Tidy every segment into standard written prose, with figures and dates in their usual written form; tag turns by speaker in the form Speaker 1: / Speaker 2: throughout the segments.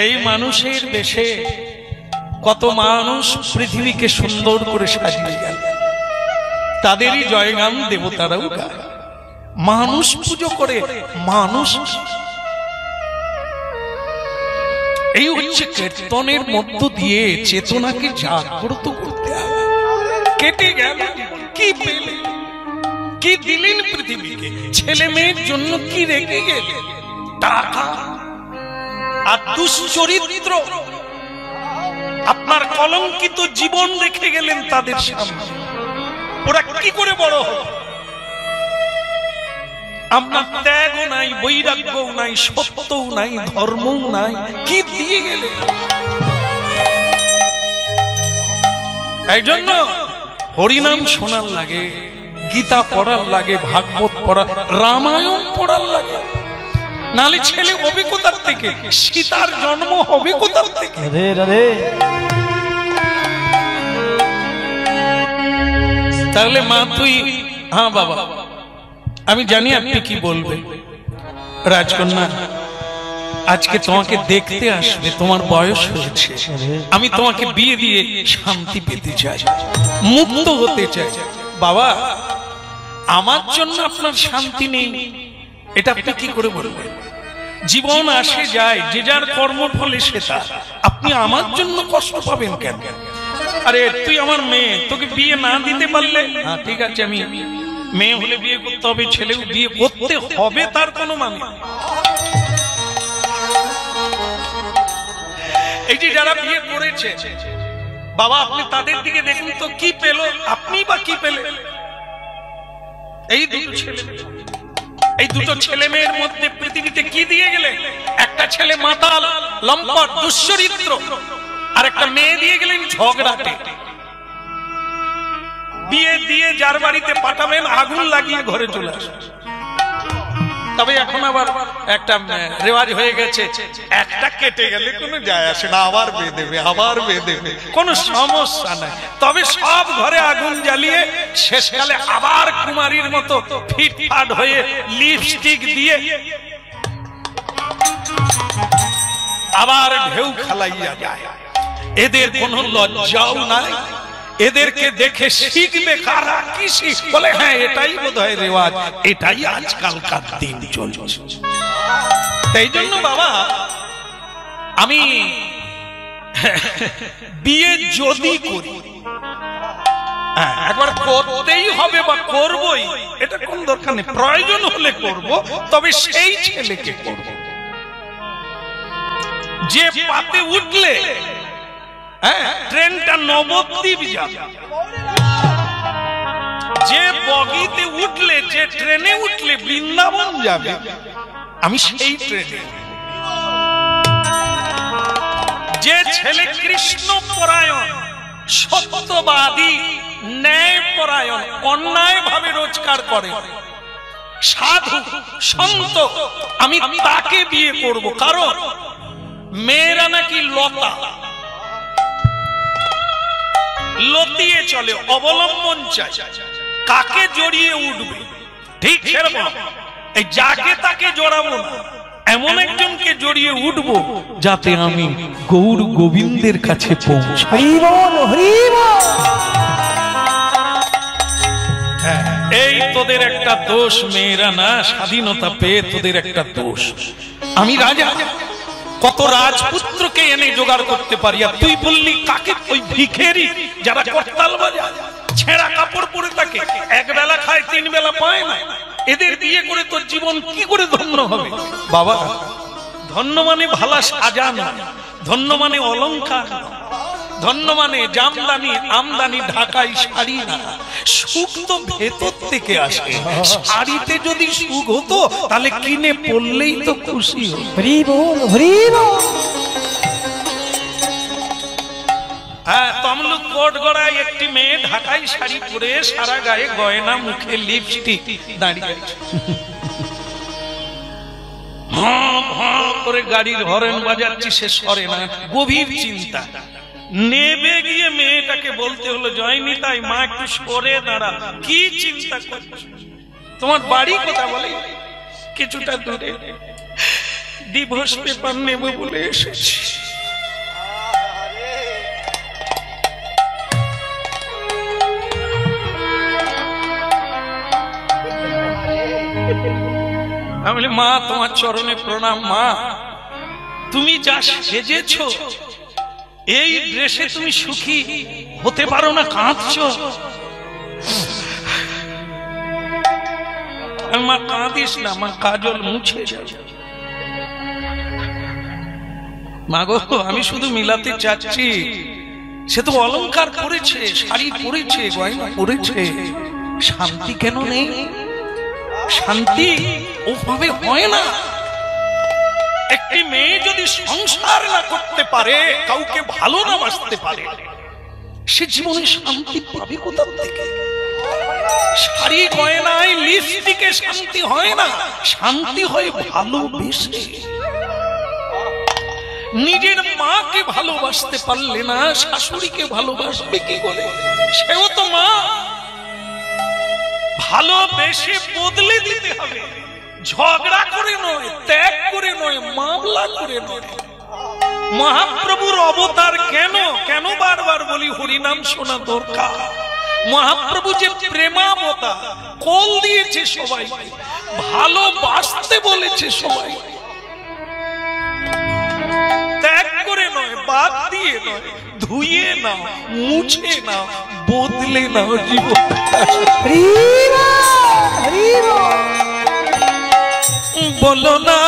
Speaker 1: এই মানুষের দেশে কত মানুষ পৃথিবীকে সুন্দর করে সাজিয়ে গেল, তাদেরই জয়গান দেবতারাও গায়। মানুষ পুজো করে মানুষ। এই হচ্ছে কীর্তনের মধ্য দিয়ে চেতনাকে জাগ্রত করতে হবে। কেটে গেল, কি পেলে, কি দিলেন পৃথিবীকে? ছেলে মেয়ের জন্য কি রেখে গেলেন? টাকা আর দুশ্চরিত্র। আপনার কলঙ্কিত জীবন রেখে গেলেন তাদের সামনে। ওরা কি করে বড় হবে? আপনার ত্যাগও নাই, বৈরাগ্যও নাই, সত্যও নাই, ধর্মও নাই, কি দিয়ে গেলেন? এই জন্য হরিনাম শোনার লাগে, গীতা পড়ার লাগে, ভাগবত পড়া, রামায়ণ পড়ার লাগে। নালে ছেলে হবে কোথার থেকে? সীতার জন্ম হবে কোথার থেকে? তাহলে মা তুই, হ্যাঁ বাবা আমি জানি আপনি কি বলবেন। রাজকন্যা আজকে তোমাকে দেখতে আসবে, তোমার বয়স হয়েছে, আমি তোমাকে বিয়ে দিয়ে শান্তি পেতে চাই, মুক্ত হতে চাই। বাবা আমার জন্য আপনার শান্তি নেই, এটা আপনি কি করে বলবেন? জীবন আসে যায়, যে যার কর্মফলে সেটা। আপনি আমার জন্য কষ্ট পাবেন কেন? আরে তুই আমার মেয়ে, তোকে বিয়ে না দিতে পারলে হ্যাঁ ঠিক আছে, আমি মেয়ে হলে বিয়ে করতে হবে, ছেলেও বিয়ে করতে হবে, তার কোনো মানে। এই যে যারা বিয়ে করেছে বাবা, আপনি তাদের দিকে দেখুন তো, কি পেল? আপনি বা কি পেলেন? এই দুটো ছেলে, এই দুটো ছেলে মেয়ের মধ্যে পৃথিবীতে কি দিয়ে গেলে? একটা ছেলে মাতাল, লম্পট, দুশ্চরিত্র, আর একটা মেয়ে দিয়ে গেলেন ঝগড়াটে। বিয়ে দিয়ে যার বাড়িতে পাঠাবেন আগুন লাগিয়ে ঘরে চলে আসবে। তবে এখন আবার একটা রেওয়াজ হয়ে গেছে, একটা কেটে গেলে কোনো যায় আসে না, আবার বিয়ে দেবে, আবার বিয়ে দেবে, কোনো সমস্যা নাই। তবে সব ঘরে আগুন জ্বালিয়ে শেষকালে আবার কুমারীর মতো ফিটফাট হয়ে লিপস্টিক দিয়ে আবার ঢেউ খেলাইয়া যায়। এদের কোনো লজ্জাও নাই, এদেরকে দেখে শিখবে কারা? কি শিখ বলে? হ্যাঁ এটাই বোধহয় রেওয়াজ, এটাই আজকালকার দিন চলছে। তাই জন্য বাবা আমি বিয়ে যদি করি, একবার করতেই হবে বা করবই, এটা কোন দরকার নেই, প্রয়োজন হলে করব, তবে সেই ছেলেকে করব যে পাতে উঠলে ট্রেনটা নবদ্বীপ যাবে, যে বগিতে উঠলে, যে ট্রেনে উঠলে বৃন্দাবন যাবে, আমি সেই ট্রেনে। যে ছেলে কৃষ্ণ পরায়ণ, সত্যবাদী, ন্যায় পরায়ণ, অন্যায় ভাবে রোজগার করে, সাধু সন্ত, আমি তাকে বিয়ে করব। কারণ মেয়েরা নাকি লতা, লতিয়ে চলে, অবলম্বন চাই, কাকে জড়িয়ে উঠবে। ঠিক সেরকম এই যাকে তাকে জড়াবো না, এমন একজনকে জড়িয়ে উঠবো যাতে আমি গৌর গোবিন্দের কাছে পৌঁছাই। এই তোদের একটা দোষ, মেয়েরা না স্বাধীনতা পেয়ে তোদের একটা দোষ। আমি রাজা, কত রাজপুত্রকে এনে জোগাড় করতে পারি, আর তুই বললি কাকে? ওই ভিখারি যারা করতাল বাজায়, ছেঁড়া কাপড় পরে থাকে, এক বেলা খায়, তিন বেলা পায় না, এদের বিয়ে করে তোর জীবন কি করে ধন্য হবে? বাবা ধন্য মানে ভালা সাজানো, ধন্য মানে অলংকার, ধন্য মানে জামদানি আমদানি ঢাকাই শাড়ি না। সুখ তো ভেতর থেকে আসে। শাড়িতে যদি সুখ হতো তাহলে কিনে পড়লেই তো খুশি হতো। হ্যাঁ, তমলুক কোট গড়ায় একটি মেয়ে ঢাকাই শাড়ি পরে, সারা গায়ে গয়না, মুখে লিপস্টিক, দাঁড়িয়ে করে গাড়ির হরেন বাজাচ্ছি, সে সরে না, গভীর চিন্তা। নেবে গিয়ে মেয়েটাকে বলতে হলো, জয়নি তাই মা একটু সরে দাঁড়া। কি চিন্তা করছো? তোমার বাড়ি কোথা? বলে কিছুটা দূরে। ডিভোর্স পেপার নেব বলে এসেছি। আমি বলি মা তোমার চরণে প্রণাম। মা তুমি যা সেজেছ এই ড্রেসে তুমি সুখী হতে পারো না, কাঁদছো। মা কাঁদিস না, মা কাজল মুছে যাবে। মা গো আমি শুধু মিলাতে চাচ্ছি, সে তো অলংকার পরেছে, শাড়ি পরেছে, গয়না পরেছে, শান্তি কেন নেই? শান্তি ওভাবে হয় না। একটি মেয়ে যদি সংসার না করতে পারে, কাউকে ভালো না বাসতে পারে, সে জীবনে শান্তি পাবে কোথা থেকে? শাড়ি গয়নায় লিপস্টিকে শান্তি হয় না, শান্তি হয় ভালোবেসে। নিজের মাকে ভালোবাসতে পারলে না শাশুড়িকে ভালোবাসবে কি করে? সেও তো মা। ভালোবেসে বদলে দিতে হবে, ঝগড়া করে নয়, ত্যাগ করে নয়, মামলা করে নয়। মহাপ্রভুর অবতার কেন কেন বারবার বলি হরিনাম শোনা দরকার। মহাপ্রভু যে প্রেমাবতার, কোল দিয়েছে সবাই, ভালোবাসতে বলেছে সবাই, ত্যাগ করে নয়, বাদ দিয়ে নয়, ধুয়ে নাও, মুছে নাও, বদলে নাও জীবন। বলো না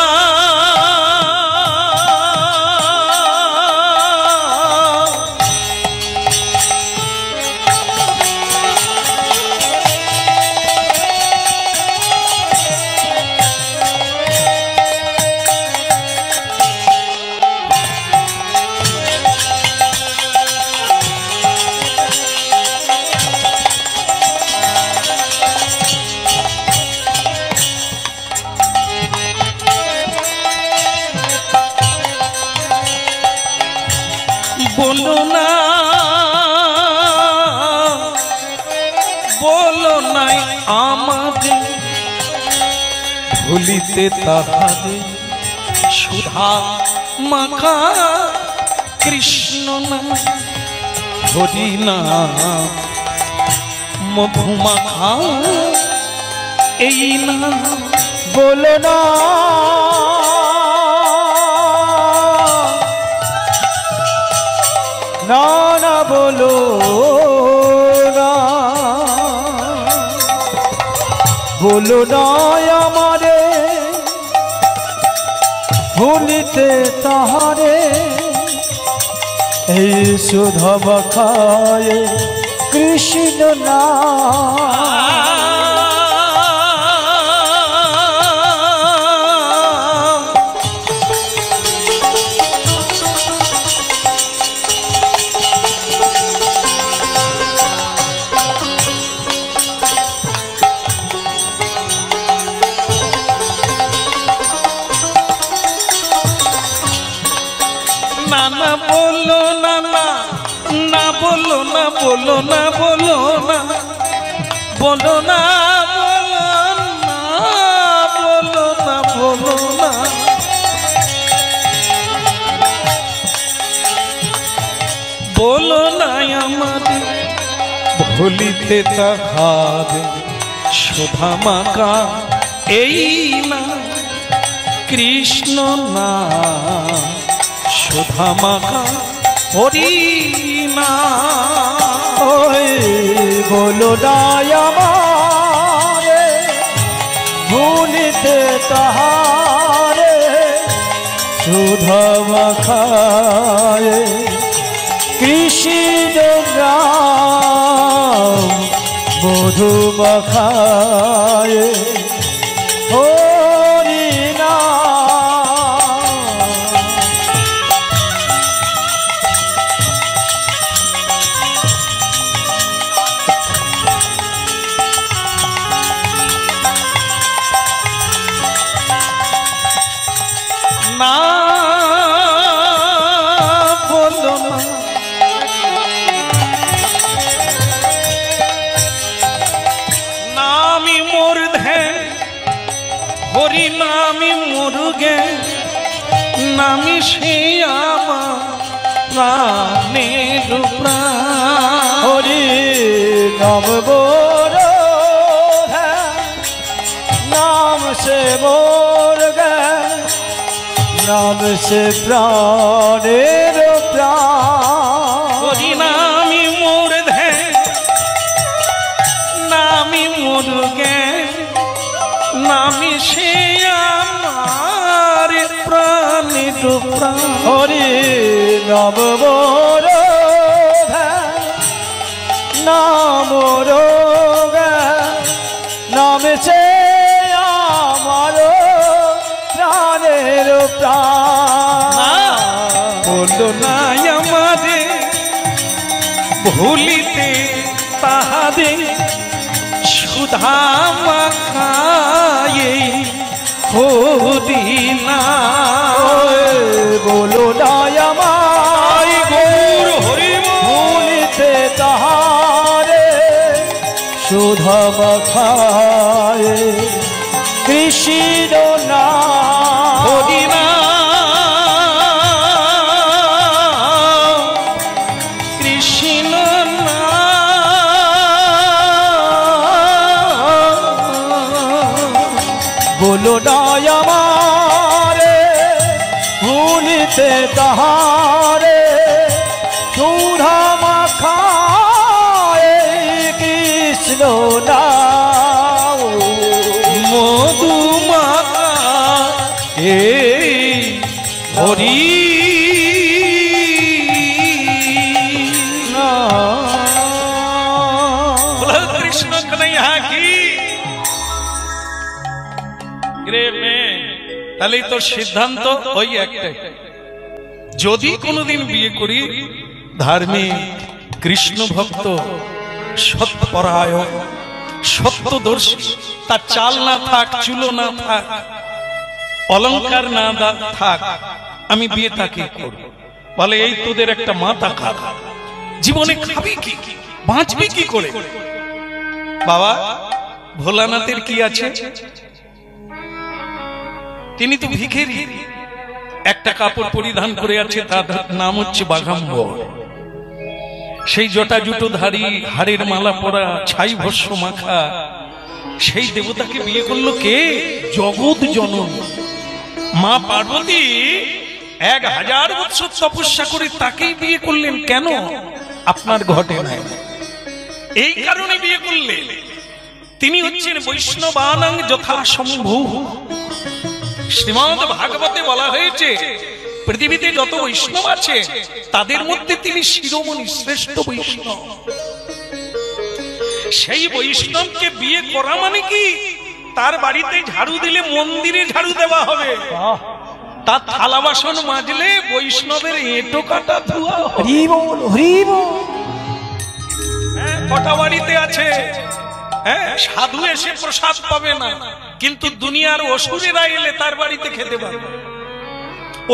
Speaker 1: বলো না, বলো নাই আমাদের ভুলিতে তাহাদের সুধা মাখা কৃষ্ণ না হরি না মধুমাখা এই না।
Speaker 2: বলো না না না বলো না, বলো না আমারে ভুলিতে তাহারে এই সুধা মাখায় কৃষ্ণ না।
Speaker 1: না বলো না, না না বলো না, বলো না, বলো না, বলো না, বলো না, বলো না, বলো না আমাদের ভুলিতে তাহাদের সুধা মাখা এই না কৃষ্ণ না সুধা মাখা হরি না।
Speaker 2: ওই বলো না আমারে ভুলিতে তাহারে সুধা মাখায় কৃষ্ণ নাম মধু মাখায় হরি না।
Speaker 1: না বলো না, নামি মোর ধ্যান হরি নামি মোর জ্ঞান নামি সে আমার প্রাণের প্রাণ।
Speaker 2: হরি নাম মোর নাম সে মোর জ্ঞান, নাম সে প্রাণের প্রাণ।
Speaker 1: হরি নামি মোর ধ্যান, নামি মোর জ্ঞান, নামি সে আমার প্রাণের প্রাণ।
Speaker 2: হরি নাম মোর নাম মোর নাম সে আমার প্রাণের প্রাণ।
Speaker 1: বলো না আমারে ভুলিতে তাহারে সুধা মাখায়ে হরি না।
Speaker 2: বলো না আমায় গৌর হরি ভুলিতে তাহারে সুধা মাখায়ে কৃষ্ণ না।
Speaker 1: হরি না কৃষ্ণ না।
Speaker 2: বলো না আমারে ভুলিতে তাহারে সুধা মাখায়ে কৃষ্ণ না।
Speaker 1: মধু মাখা এই হরি
Speaker 2: না।
Speaker 1: বলো কৃষ্ণ কন্হैया কি রে মেয়ে। তাহলে তো সিদ্ধান্ত ওই একটাই, যদি কোনোদিন বিয়ে করি ধার্মিক কৃষ্ণ ভক্ত সৎপরায়ণ সত্যদর্শী, তার চাল না থাক, চুলো না থাক, অলংকার না থাক, আমি বিয়ে তাকে করব। বলে এই তোদের একটা মাথা খারাপ, জীবনে খাবি কি, বাঁচবি কি করে? বাবা ভোলানাথের কি আছে? তিনি তো ভিখারি, একটা কাপড় পরিধান করে আছে, তার নাম হচ্ছে বাঘাম্বর। সেই জটা জুটো ধারী, হাড়ের মালা পরা, ছাই ভস্য মাখা সেই দেবতাকে বিয়ে করলো কে? জগৎ জননী মা পার্বতী 1000 বছর তপস্যা করে তাকেই বিয়ে করলেন। কেন? আপনার ঘটে নাই, এই কারণে বিয়ে করলেন। তিনি হচ্ছেন বৈষ্ণবানাং যথাসম্ভু। শ্রীমদ্ ভাগবতে বলা হয়েছে পৃথিবীতে যত বৈষ্ণব আছে তাদের মধ্যে তিনি শিরোমণি, শ্রেষ্ঠ বৈষ্ণব। সেই বৈষ্ণবকে বিয়ে করা মানে কি? তার বাড়িতে ঝাড়ু দিলে মন্দিরে ঝাড়ু দেওয়া হবে, তার থালা বাসন মাজলে বৈষ্ণবের এঁটো কাটা ধোয়া হবে।
Speaker 2: হরি বল হরি বল।
Speaker 1: কটা বাড়িতে আছে সাধু এসে প্রসাদ পাবে না, কিন্তু দুনিয়ার অসুরেরা এলে তার বাড়িতে খেতে পাবে।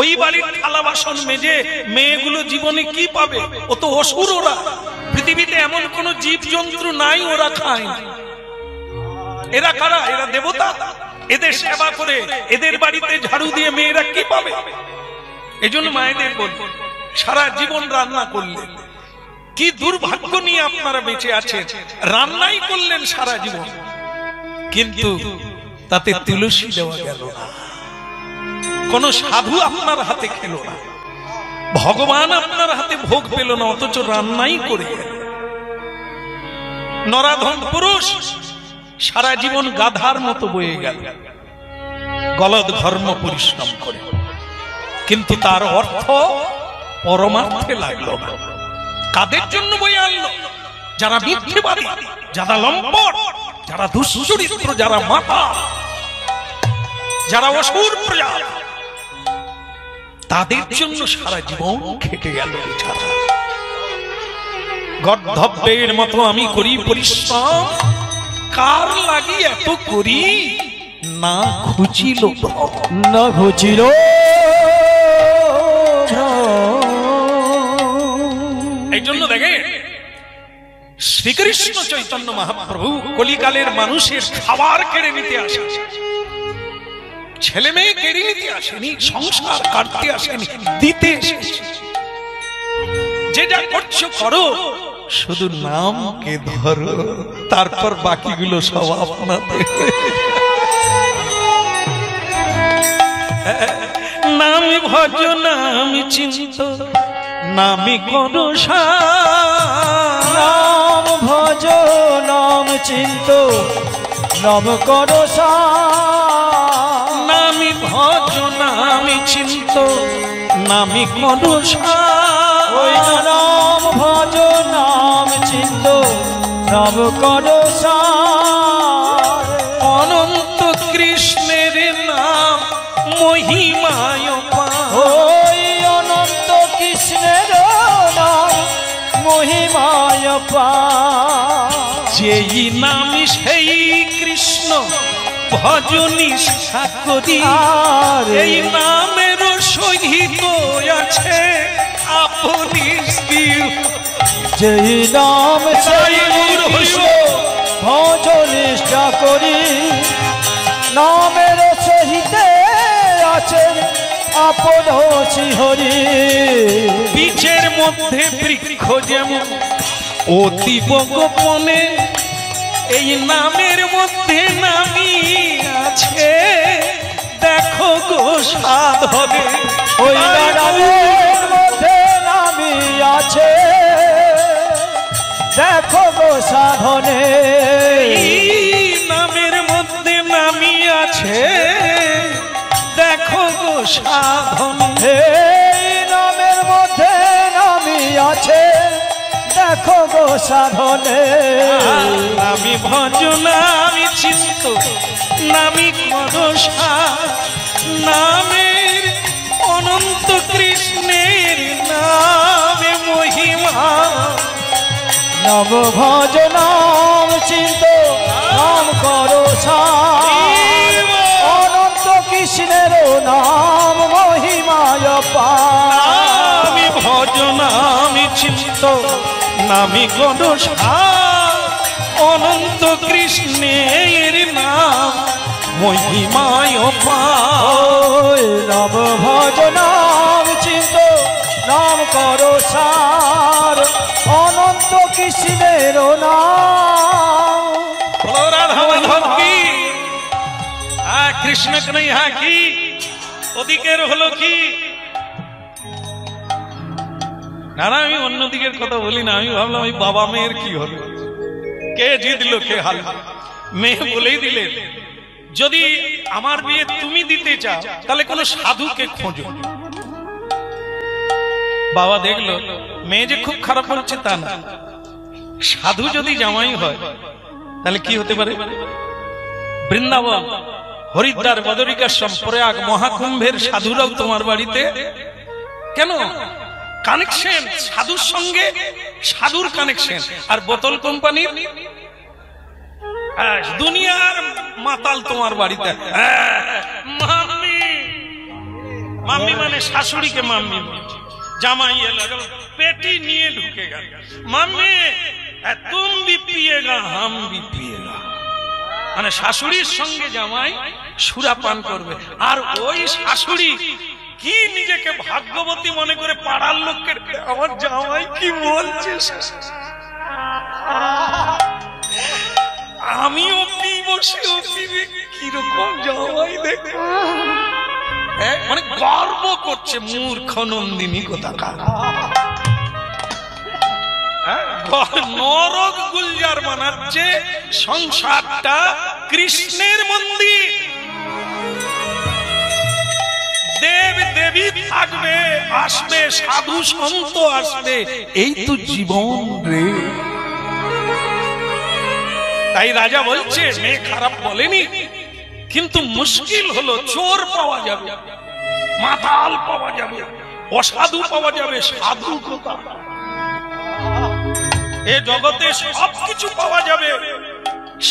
Speaker 1: ওই বাড়ির থালা বাসন মেজে মেয়েগুলো জীবনে কি পাবে? ও তো অসুর। ওরা পৃথিবীতে এমন কোন জীব জন্তু নাই ওরা খায়। এরা কারা? এরা দেবতা। এদের সেবা করে এদের বাড়িতে ঝাড়ু দিয়ে মেয়েরা কি পাবে? এজন্য মায়েদের বলবো, সারা জীবন রান্না করলেন, কি দুর্ভাগ্য নিয়ে আপনারা বেঁচে আছেন। রান্নাই করলেন সারা জীবন, কিন্তু তাতে তুলসী দেওয়া গেল না, কোন সাধু আপনার হাতে খেলো না, ভগবান আপনার হাতে ভোগ পেল না, অথচ রান্নাই করে গেল। নরাধম পুরুষ সারা জীবন গাধার মতো বয়ে গেল, গলদ ধর্ম পরিশ্রম করে, কিন্তু তার অর্থ পরমার্থে লাগলো না। কাদের জন্য বয়ে আনলো? যারা মিথ্যেবাদী, যারা লম্পট, যারা দুশ্চরিত্র, যারা মাতা, যারা অসুর প্রজা, তাদের জন্য সারা জীবন খেটে গেল বেচারা। গর্ধব্যের মতো আমি করি পরিশ্রম, কার লাগি এত করি? না খুঁজিল
Speaker 2: না খুঁজিল।
Speaker 1: এই জন্য দেখে শ্রীকৃষ্ণ চৈতন্য মহাপ্রভু কলিকালের মানুষের খাবার কেড়ে নিতে আসে। ছেলে মেয়ে কেড়ে নিতে আসেনি, সংসার কাটতে আসেনি, দিতে এসেছে। যে যা করছো করো, শুধু নামকে ধরো, তারপর বাকিগুলো সব আপনাদের। নামি ভজ নামি চিন্ত নামি করো
Speaker 2: নাম ভজ নাম চিন্ত নাম করো
Speaker 1: নামি ভজ নামি চিন্ত নামি করো
Speaker 2: ওই নাম ভজ নাম চিন্ত নাম করো
Speaker 1: অনন্ত কৃষ্ণের নাম মহিমায়
Speaker 2: ওই অনন্ত কৃষ্ণের নাম মহিমায়
Speaker 1: যেই নাম সেই কৃষ্ণ ভজনী সাকরি, এই নামের সহিত আছে আপনি
Speaker 2: যেই নাম সেই ভজনিষ্ঠা করি, নামের সহিতে আছে আপন শ্রীহরি।
Speaker 1: বীজের মধ্যে বৃক্ষ যেমন অতীব গোপনে, এই নামের মধ্যে নামি আছে দেখো গো সাধনে।
Speaker 2: ওই নামের মধ্যে নামি আছে দেখো গো সাধনে।
Speaker 1: নামের মধ্যে নামি আছে দেখো গো সাধনে।
Speaker 2: নামের মধ্যে নামি আছে দেখো গো সাধনে।
Speaker 1: নামি ভজ নামি চিন্ত নামি করো নামের অনন্ত কৃষ্ণের নামে মহিমা।
Speaker 2: নব ভজ নাম চিন্ত নাম করো অনন্ত কৃষ্ণের নাম মহিমায়
Speaker 1: নামি ভজ নামি চিন্ত নামি করো অনন্ত কৃষ্ণের নাম মহিমায়
Speaker 2: নব ভজ নাম চিন্ত নাম করো অনন্ত কৃষ্ণের নাম।
Speaker 1: রাধা মাধব কি কৃষ্ণ নেই হ্যাঁ কি ওদিকের হলো কি না না, আমি অন্যদিকের কথা বলি না। আমি ভাবলাম ওই বাবা মেয়ের কি হলো, কে জিতলো কে হারলো। মেয়ে বলেই দিলেন যদি আমার বিয়ে তুমি দিতে চাও তাহলে কোন সাধুকে খোঁজো। বাবা দেখলো মেয়ে যে খুব খারাপ হচ্ছে তা না, সাধু যদি জামাই হয় তাহলে কি হতে পারে। বৃন্দাবন হরিদ্বার বদরিকাশ্রম প্রয়াগ মহাকুম্ভের সাধুরাও তোমার বাড়িতে কেন? কানেকশন সাধুর সঙ্গে, সাধুর কানেকশন। আর বোতল কোম্পানির দুনিয়ার মাতাল তোমার বাড়িতে। মাম্মি মাম্মি মানে শাশুড়িকে মাম্মি, জামাই এলো পেটি নিয়ে ঢুকে গেল, মাম্মি তুম ভি পিয়েগা হাম ভি পিয়েগা, মানে শাশুড়ির সঙ্গে জামাই সুরাপান করবে। আর ওই শাশুড়ি কি নিজেকে ভাগ্যবতী মনে করে পাড়ার লোককে আমার জামাই কি বলছে, আমিও পিব সেও পিবে, কিরকম জামাই দেখো, মানে গর্ব করছে মূর্খ নন্দিনী কোথাকার। নরক গুলজার বানাচ্ছে সংসারটা কৃষ্ণের মন্দির। দেব দেবী থাকবে, আসবে সাধু সন্ত আসবে, এই তো জীবন রে। তাই রাজা বলছে মেয়ে খারাপ বলেনি, কিন্তু মুশকিল হলো চোর পাওয়া যাবে, মাতাল পাওয়া যাবে, অসাধু পাওয়া যাবে, সাধু কোথা? এ জগতে সবকিছু পাওয়া যাবে,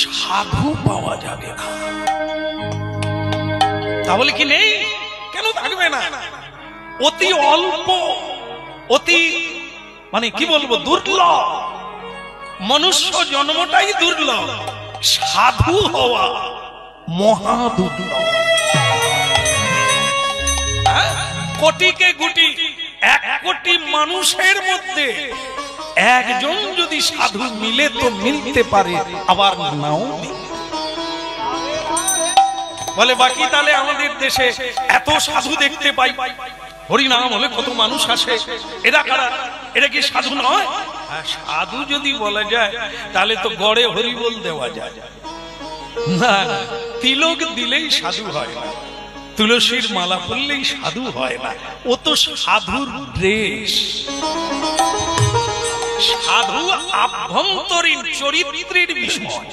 Speaker 1: সাধু পাওয়া যাবে না। তাহলে কি নেই? কেন থাকবে না? অতি অল্প, অতি মানে কি বলবো দুর্লভ, মনুষ্য জন্মটাই দুর্লভ, সাধু হওয়া মহা দুর্লভ। কোটিকে গুটি 1 কোটি মানুষের মধ্যে একজন যদি সাধু মিলে তো মিলতে পারে, আবার নাও বলে। বাকি তাহলে আমাদের দেশে এত সাধু দেখতে পাই, হরিনাম হলে কত মানুষ আসে, এরা কারা? এটা কি সাধু নয়? সাধু যদি বলা যায় তাহলে তো গড়ে হরিবোল দেওয়া যায় না। তিলক দিলেই সাধু হয় না, তুলসীর মালা পরলেই সাধু হয় না। ও তো সাধুর ড্রেস। সাধু আভ্যন্তরীণ চরিত্রের বিষয়,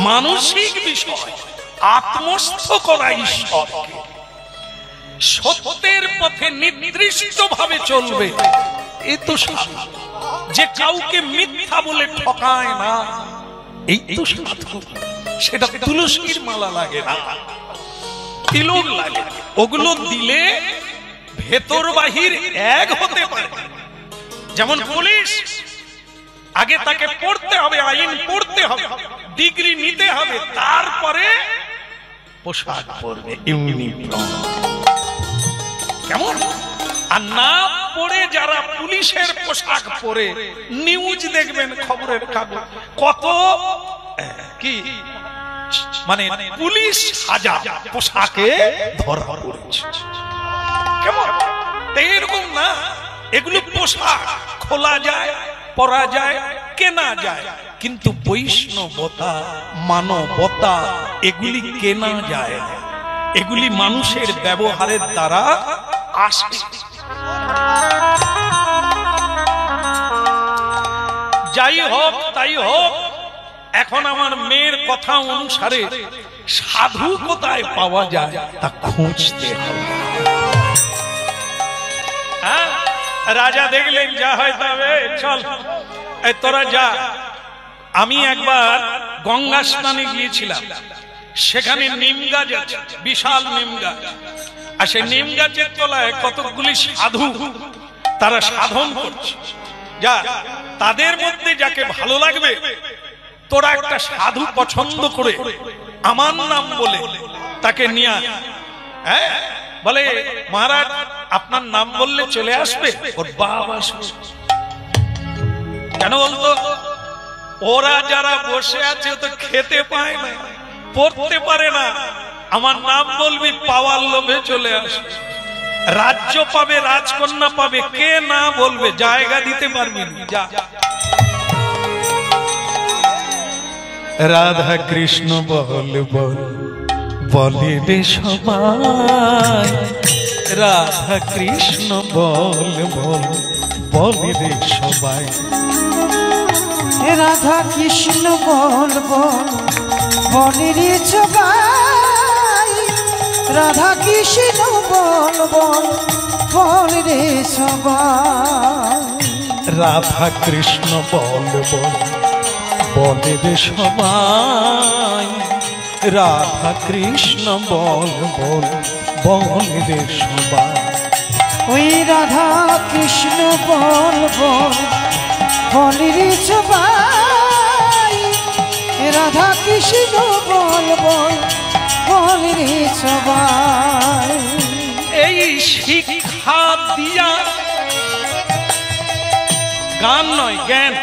Speaker 1: মানসিক বিষয়, আত্মস্থ করা ঈশ্বরকে, সত্যের পথে নির্দিষ্ট ভাবে চলবে। এ তো সাধু। যে কাউকে মিথ্যা বলে ঠকায় না, এই তো সাধু। সেটা তুলসীর মালা লাগে না, তিলক লাগে। ওগুলো দিলে ভেতর বাহির এক হতে পারে। যেমন পুলিশ, আগে তাকে পড়তে হবে, আইন পড়তে হবে, ডিগ্রি নিতে হবে, তারপরে পোশাক পরবে, ইউনিফর্ম। কেমন? আর না পড়ে যারা পুলিশের পোশাক পরে, নিউজ দেখবেন, খবরের কাগজ, কত কি মানে পুলিশ হাজার পোশাকে ধরা পড়েছে। কেমন? এরকম না, এগুলো পোশাক খোলা যায়, পরা যায়, কেনা যায়, কিন্তু বৈষ্ণবতা, মানবতা এগুলি কেনা যায় না। এগুলি মানুষের ব্যবহারের দ্বারা আসে। যাই হোক তাই হোক, এখন আমার মেয়ের কথা অনুসারে সাধু কোথায় পাওয়া যায় তা খুঁজতে হবে। রাজা দেখলেন যা হয় তবে চল, তোরা যা। আমি একবার গঙ্গা স্নানে গিয়েছিলাম, সেখানে নিম গাছ আছে, বিশাল নিম গাছ। আর সেই নিম গাছের তলায় কতগুলি সাধু, তারা সাধন করছে। যা, তাদের মধ্যে যাকে ভালো লাগবে তোরা একটা সাধু পছন্দ করে আমার নাম বলে তাকে নিয়ে আয়। হ্যাঁ, বলে মহারাজ আপনার নাম বললে চলে আসবে। ওর বাবা কেন বলতো? ওরা যারা বসে আছে তো খেতে পায় না, পড়তে পারে না, আমার নাম বলবি, পাওয়ার লোভে চলে আসবে। রাজ্য পাবে, রাজকন্যা পাবে, কে না বলবে, জায়গা দিতে পারবি না। যা। রাধা কৃষ্ণ বল বল বলে রে সবাই, রাধা কৃষ্ণ বল বল বলে রে সবাই,
Speaker 3: রাধা কৃষ্ণ বল বল বলে রে সবাই, রাধা কৃষ্ণ বল বল বলে রে সবাই,
Speaker 1: রাধা কৃষ্ণ বল বল বলে রে সবাই, রাধা কৃষ্ণ বল বল বলে রে সবাই।
Speaker 3: ওই রাধা কৃষ্ণ বল বল বলে রে সবাই, রাধা কৃষ্ণ বল বল বলে রে সবাই।
Speaker 1: এই শিক্ষা দিয়া, গান নয় জ্ঞান,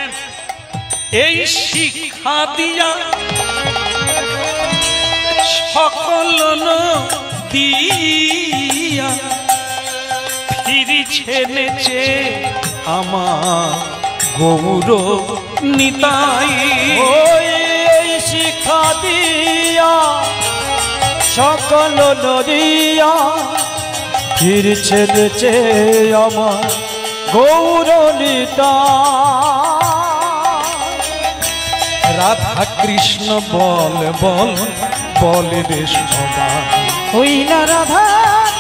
Speaker 1: এই শিক্ষা দিয়া সকল দিয়া ফিরিছে নেচে আমার গৌর নিতাই।
Speaker 2: ওই শিক্ষা দিয়া সকল নদিয়া ফিরছে নেচে আমার গৌর নিতাই।
Speaker 1: রাধা কৃষ্ণ বল বল বলে রে সবাই,
Speaker 3: ওই না রাধা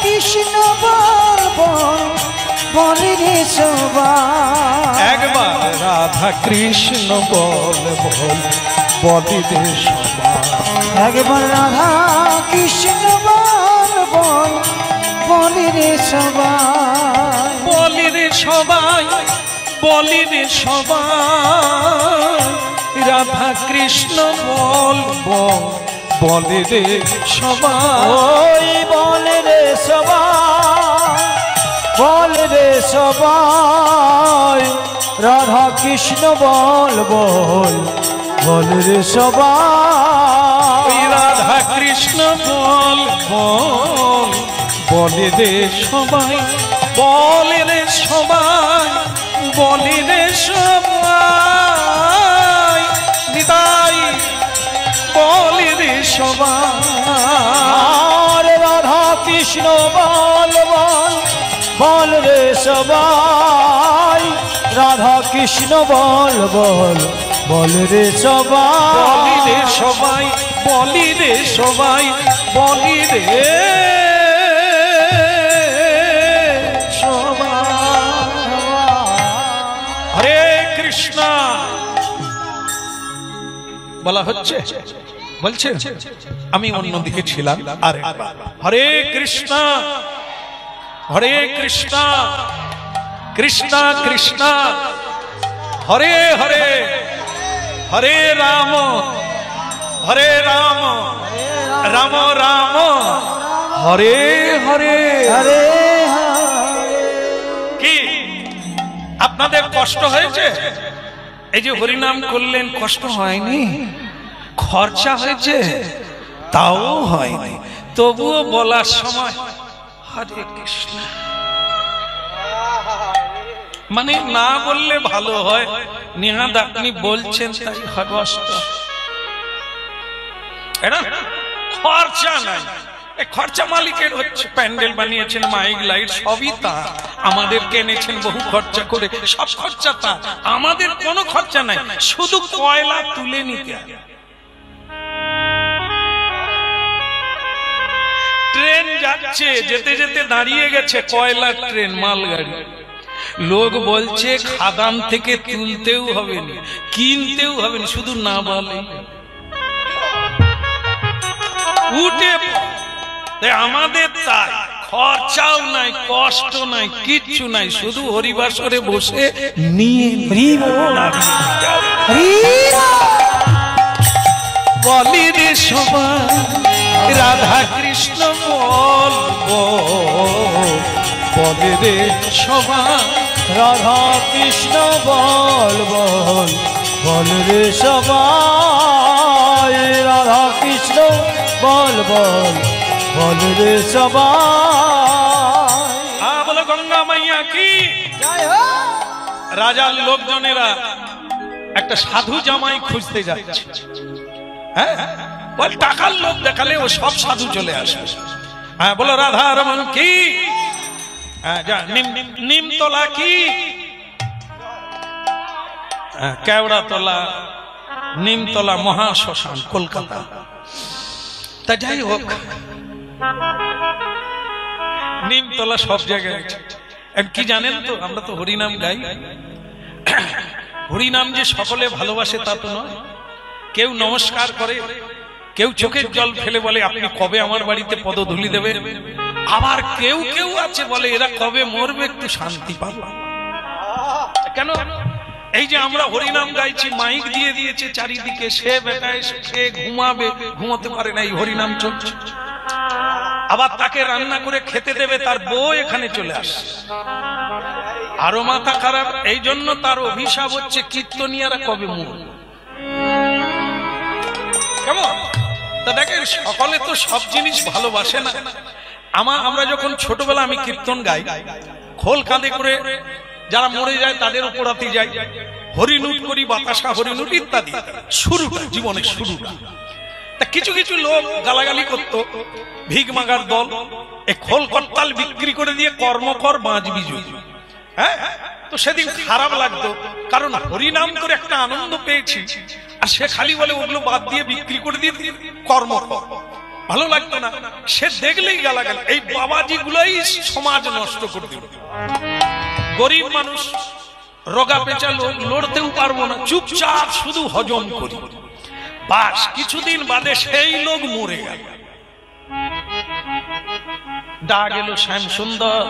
Speaker 3: কৃষ্ণ বল বল বলে রে সবাই।
Speaker 1: একবার রাধা কৃষ্ণ বল বল বলে রে সবাই,
Speaker 3: একবার রাধা কৃষ্ণ বল বল বলে রে সবাই।
Speaker 1: বলে রে সবাই, বলে রে সবাই, রাধা কৃষ্ণ বল বল বলে রে সবাই।
Speaker 2: ওই বলে রে সবাই,
Speaker 3: বল রে সবাই রাধা কৃষ্ণ বল বল বল রে সবাই
Speaker 1: রাধা কৃষ্ণ বল বল বলে রে সবাই বলে রে সবাই বলে রে সবাই নিতাই বলে রে সবাই
Speaker 3: রাধা কৃষ্ণ বল বল বল রে সবাই রাধা কৃষ্ণ বল বল বল রে সবাই
Speaker 1: বলি রে সবাই বলি রে সবাই বলি রে হরে কৃষ্ণ বলা হচ্ছে বলছে আমি অন্যদিকে ছিলাম আর হরে কৃষ্ণ হরে কৃষ্ণ কৃষ্ণ কৃষ্ণ হরে হরে হরে রাম রাম রাম হরে হরে
Speaker 3: হরে
Speaker 1: কি আপনাদের কষ্ট হয়েছে? এই যে হরিনাম করলেন, কষ্ট হয়নি? খরচা হয়েছে? তাও হয়নি, তবুও বলার সময় হরে কৃষ্ণ মানে না বললে ভালো হয়। নিহাদ আপনি বলছেন তাই কষ্ট, এটা খরচা নাই। খরচা মালিকের হচ্ছে, প্যান্ডেল বানিয়েছেন, মাইক লাইট সবই তা, আমাদের কেনেছেন বহু খরচা করে, সব খরচা তা, আমাদের কোনো খরচা নাই, শুধু কয়লা তুলে নিতে হবে। ট্রেন যাচ্ছে, যেতে যেতে দাঁড়িয়ে গেছে কয়লার ট্রেন, মালগাড়ি, লোক বলছে খাদান থেকে তুলতেও হবে না, কিনতেও হবে না, শুধু না বলে উঠে। আমাদের তাই খরচাও নাই, কষ্ট নাই, কিচ্ছু নাই, শুধু হরিবাসরে বসে নিয়ে বলি রে সবাই রাধা কৃষ্ণ বল বলে রে সবাই
Speaker 3: রাধা কৃষ্ণ বল বল বল রে সবাই রাধা কৃষ্ণ বল বল বল রে সবাই।
Speaker 1: বলো গঙ্গা মাইয়া কি। রাজার লোকজনেরা একটা সাধু জামাই খুঁজতে যাচ্ছে, হ্যাঁ বল টাকার লোক দেখালে ও সব সাধু চলে আসবে। হ্যাঁ বলো রাধা রমন কি, নিমতলা কি, কেওড়াতলা, নিমতলা মহাশ্মশান কলকাতা। তা যাই হোক, নিমতলা সব জায়গায় কি জানেন তো, আমরা তো হরিনাম গাই, হরিনাম যে সকলে ভালোবাসে তা তো নয়। কেউ নমস্কার করে, কেউ চোখের জল ফেলে বলে আপনি কবে আমার বাড়িতে পদধূলি দেবে, আবার কেউ কেউ আছে বলে এরা কবে মরবে একটু শান্তি পাবে। কেন? এই যে আমরা হরিনাম গাইছি, মাইক দিয়ে দিয়েছে চারিদিকে, সে বেটায় সে ঘুমাবে, ঘুমোতে পারে না, এই হরিনাম চলছে। আবার তাকে রান্না করে খেতে দেবে, তার বউ এখানে চলে আসে, আরো মাথা খারাপ। এই জন্য তার অভিশাপ হচ্ছে কীর্তনিয়ারা কবে মরবে। কেমন? তা দেখেন সকলে তো সব জিনিস ভালোবাসে না। আমরা যখন ছোটবেলা আমি কীর্তন গাই, খোল কাঁধে করে যারা মরে যায় তাদের উপরাতে যাই, হরিনুট করি, বাতাসা হরিনুট ইত্যাদি, শুরুটা জীবনের শুরুটা। তা কিছু কিছু লোক গালাগালি করতো, ভিক মাগার দল, এই খোল করতাল বিক্রি করে দিয়ে কর্ম কর বাঁচবি যদি। হ্যাঁ, তো সেদিন খারাপ লাগতো, কারণ হরিনাম করে একটা আনন্দ পেয়েছি, আর সে খালি বলে ওগুলো বাদ দিয়ে বিক্রি করে দিয়ে কর্ম কর, ভালো লাগতো না। সে দেখলেই গালাগালি। এই বাবাজি গুলাই সমাজ নষ্ট করে দিল। গরিব মানুষ, রোগা পেঁচা লোক, লড়তেও পারবো না, চুপচাপ শুধু হজম করি, বাস কিছুদিন বাদে সেই লোক মরে গেল। ডাক এলো, শ্যাম সুন্দর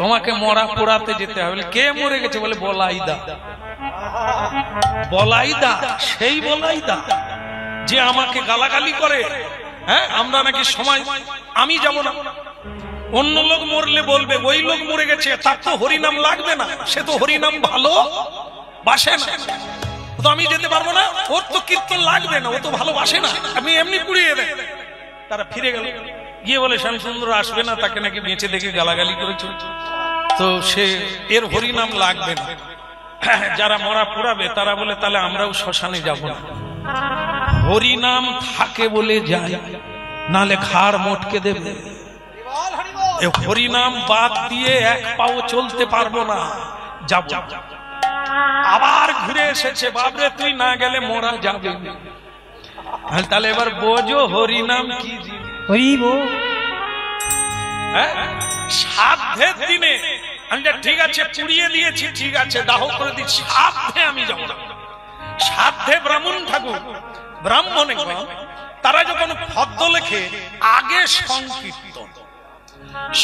Speaker 1: তোমাকে মরা পোড়াতে যেতে হবে। কে মরে গেছে? বলে বলাইদা। বলাইদা? সেই বলাইদা যে আমাকে গালাগালি করে। হ্যাঁ, আমরা নাকি সময়, আমি যাব না। অন্য লোক মরলে বলবে ওই লোক মরে গেছে, তার তো হরিনাম লাগবে না, সে তো হরিনাম ভালো বাসে না, তো আমি যেতে পারবো না, ওর তো কীর্তন লাগবে না, ও তো ভালোবাসে না, আমি এমনি পুড়িয়ে দেয়। তারা ফিরে গেল, গিয়ে বলে শ্যামসুন্দর আসবে না, তাকে নাকি বেঁচে দেখে গালাগালি করেছে, তো সে এর হরিনাম লাগবে না। যারা মরা পোড়াবে তারা বলে তাহলে আমরাও শ্মশানে যাব না, হরিনাম থাকে বলে যাই, নালে খাড় মোটকে দেবে। হরিনাম বাদ দিয়ে এক পাও চলতে পারবো না, যাব। আবার ঘুরে এসেছে, বাবরে তুই না গেলে মরা যাবে। তাহলে এবার বোঝো হরিনাম কি জিনিস। সাধ্যের দিনে আমি ঠিক আছে পুড়িয়ে দিয়েছি, ঠিক আছে দাহ করে দিচ্ছি, সাধ্যে আমি যাব না। সাধ্যে ব্রাহ্মণ ঠাকুর ব্রাহ্মণে তারা যখন পদ্য লেখে আগে সংকীর্তন,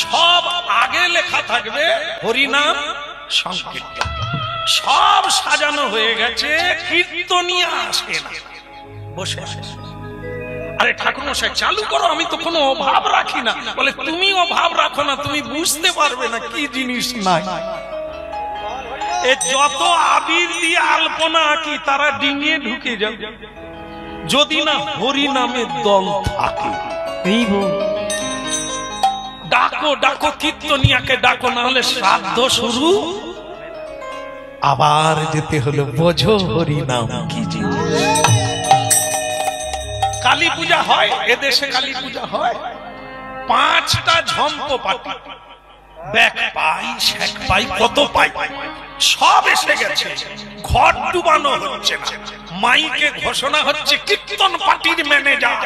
Speaker 1: সব আগে লেখা থাকবে হরিনাম সংকীর্তন, সব সাজানো হয়ে গেছে, কীর্তনিয়া আসে না, বসে আসে। আরে ঠাকুর মশাই চালু করো, আমি তো কোনো অভাব রাখি না। বলে তুমি অভাব রাখো না, তুমি বুঝতে পারবে না কি জিনিস নাই। এ যত আবির দিয়ে আলপনা আঁকি তারা ডিঙিয়ে ঢুকে যাবে, যদি না হরি নামের দল থাকে। ডাকো ডাকো কীর্তনিয়াকে ডাকো, না হলে শ্রাদ্ধ শুরু। আবার যেতে হলো, বোঝো হরি নাম কি জিনিস। কালী পূজা হয় এদেশে, কালী পূজা হয়, 5টা ঝম্প পাটি, ব্যাক পাই, শেক পাই, কত পাই, সব এসে গেছে। ঘট ডুবানো হচ্ছে না, মাইকে ঘোষণা হচ্ছে কীর্তন পার্টির ম্যানেজার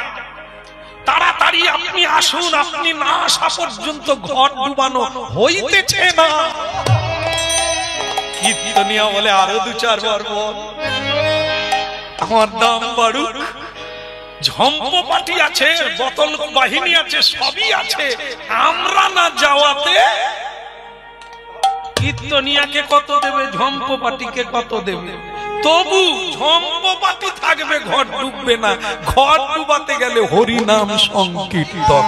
Speaker 1: তাড়াতাড়ি আপনি আসুন, আপনি না আসা পর্যন্ত ঘট ডুবানো হইতেছে না। কীর্তনিয়া বলে আরো 2-4 বার বল, আমার দাম বাড়ুক। ঝম্প পার্টি আছে, বোতল বাহিনী আছে, সবই আছে, আমরা না যাওয়াতে কীর্তনিয়াকে কত দেবে, ঝম্প পার্টিকে কত দেবে। তবু ঝম্প পার্টি থাকবে, ঘট ডুববে না। ঘট ডুবাতে গেলে হরিনাম সংকীর্তন।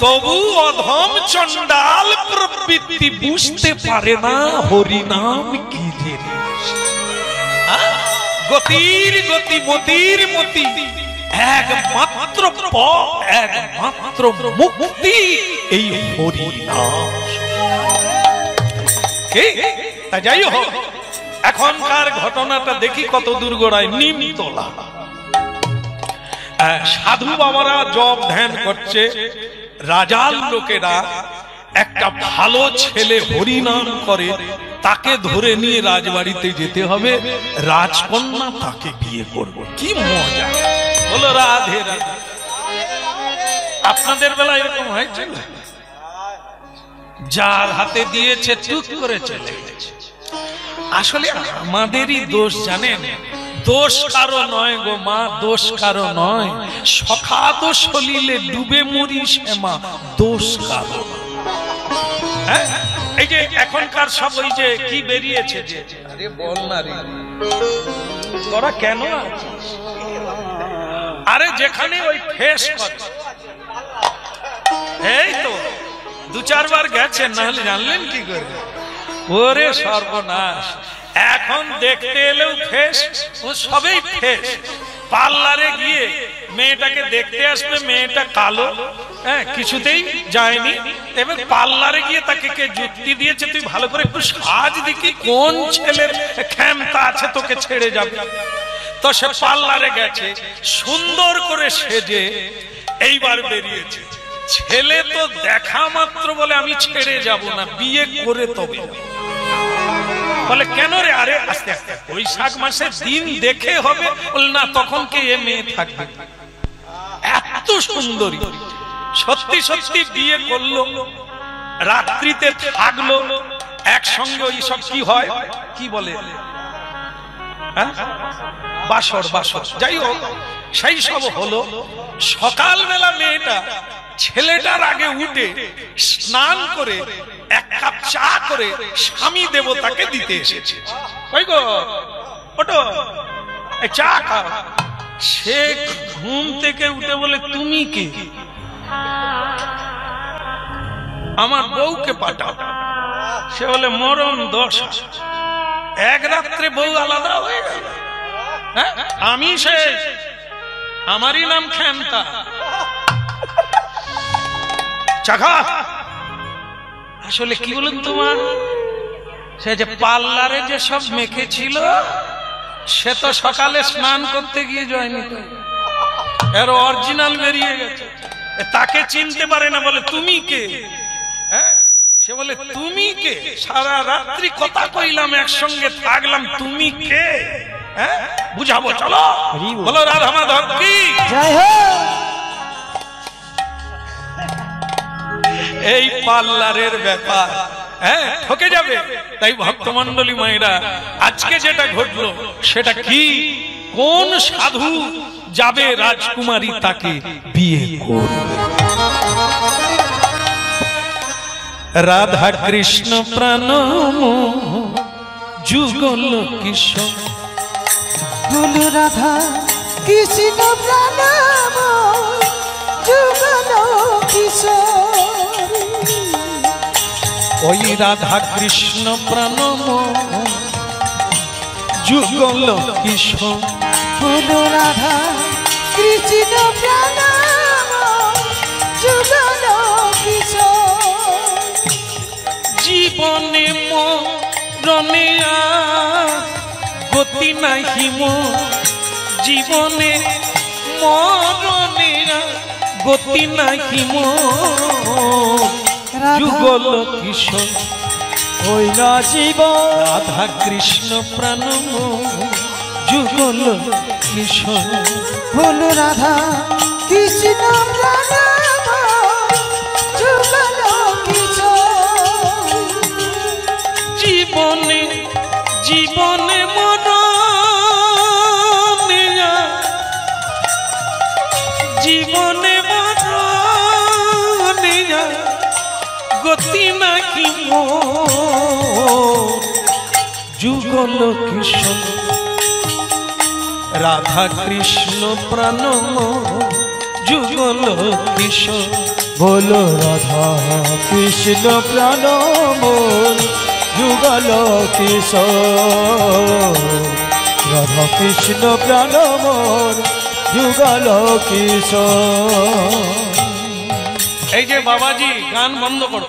Speaker 1: তবু অধম চণ্ডাল প্রবৃত্তি বুঝতে পারে না হরিনাম কি জিনিস। গতির গতি মতির মতি, একমাত্র পথ, একমাত্র মুক্তি এই হরিনাম। যাই হোক, এখনকার ঘটনাটা দেখি কত দূর গোড়ায়। নিমতলা সাধু বাবারা জপ ধ্যান করছে, রাজার লোকেরা একটা ভালো ছেলে হরিনাম করে তাকে ধরে নিয়ে রাজবাড়িতে যেতে হবে, রাজকন্যা তাকে বিয়ে করব। কি মজা হলো, রাধে রাধে। আপনাদের বেলা এরকম হয়েছে? যার হাতে দিয়েছে টুক করে চলে গেছে। আসলে আমাদেরই দোষ, জানেন, দোষ কারো নয় গো মা, দোষ কারো নয়। সখা দোষ হলিলে ডুবে মরি শ্যামা, দোষ কারো। হ্যাঁ, এই যে এখনকার সব ওই যে কি বেরিয়েছে, যে আরে বল না রে তোরা কেন আছিস, আরে যেখানে ওই ফেস করে, এই তো 2-4 বার গেছেন, না হলে জানলেন কি করে? ওরে সর্বনাশ, এখন দেখতে এলেও ফেস, ও সবই ফেস। পার্লারে গিয়ে মেয়েটাকে দেখতে আসবে, মেয়েটা কালো, হ্যাঁ কিছুতেই যায়নি। এবার পার্লারে গিয়ে তাকে কে যুক্তি দিয়েছে, তুই ভালো করে একটু সাজ দেখি, কোন ছেলের ক্ষমতা আছে তোকে ছেড়ে যাবে। তো সে পার্লারে গেছে, সুন্দর করে সেজে এইবার বেরিয়েছে। ছেলে তো দেখা মাত্র বলে আমি ছেড়ে যাব না, বিয়ে করে তবে। বলে কেন রে? আরে আস্তে আস্তে, বৈশাখ মাসে দিন দেখে হবে। বলে না, তখন কে এ মেয়ে থাকবে? এত সুন্দরী, সত্যি সত্যি বিয়ে করলো, রাত্রিতে থাকলো একসঙ্গে। ওই সব কি হয়, কি বলে, বাসর বাসর, যাই হোক সেই সব হলো। সকালবেলা মেয়েটা ছেলেটার আগে উঠে স্নান করে 1 কাপ চা করে স্বামী দেবতাকে দিতে এসেছে। ওই গো ওটো, চা খাও। সে ঘুম থেকে উঠে বলে তুমি কে? আমার বউকে পাঠাও। সে বলে মরণ দশা, এক রাত্রে বউ আলাদা হয়ে গেল। হ্যাঁ, আমি শেষ, আমারই নাম খেন্তা। চাখা আসলে কি বলুন তোমার, সে যে পার্লারে যে সব মেখেছিল সে তো সকালে স্নান করতে গিয়ে জয়নি, এর অরিজিনাল বেরিয়ে গেছে। তাকে চিনতে পারে না, বলে তুমি কে? হ্যাঁ, সে বলে তুমি কে? সারা রাত্রি কথা কইলাম, একসঙ্গে থাকলাম, তুমি কে? হ্যাঁ, বুঝাবো, চলো। বলো রাধা মাধব কি
Speaker 3: জয় হোক।
Speaker 1: এই পার্লারের ব্যাপার, হ্যাঁ, ঠকে যাবে। তাই ভক্তমন্ডলী মায়েরা, আজকে যেটা ঘটলো সেটা কি? কোন সাধু যাবে রাজকুমারী তাকে বিয়ে করবে? রাধা কৃষ্ণ প্রাণ যুগল কিশোর,
Speaker 3: বলো রাধা কৃষ্ণ প্রাণ যুগল কিশোর।
Speaker 1: ওই রাধা কৃষ্ণ প্রাণ যুগল কিশোর,
Speaker 3: বলো রাধা কৃষ্ণ প্রাণ যুগল কিশোর।
Speaker 1: জীবনে মরণে গতি নাহি মোর, জীবনে মরণে গতি নাহি মোর, যুগল কিশোর
Speaker 3: ওই না জীব।
Speaker 1: রাধা কৃষ্ণ প্রাণ যুগল কিশোর,
Speaker 3: বলো রাধা কৃষ্ণ প্রাণ যুগল কিশোর।
Speaker 1: জীবনে জীবনে মরণে জীবনে মরণে গতি নাকি মোর, যুগল কিশোর রাধা কৃষ্ণ প্রাণ যুগল কিশোর।
Speaker 3: বলো রাধা কৃষ্ণ প্রাণ মোর যুগল কিশোর। রাধা কৃষ্ণ প্রাণ মোর যুগল কিশোর।
Speaker 1: এই যে বাবাজি, গান বন্ধ করো।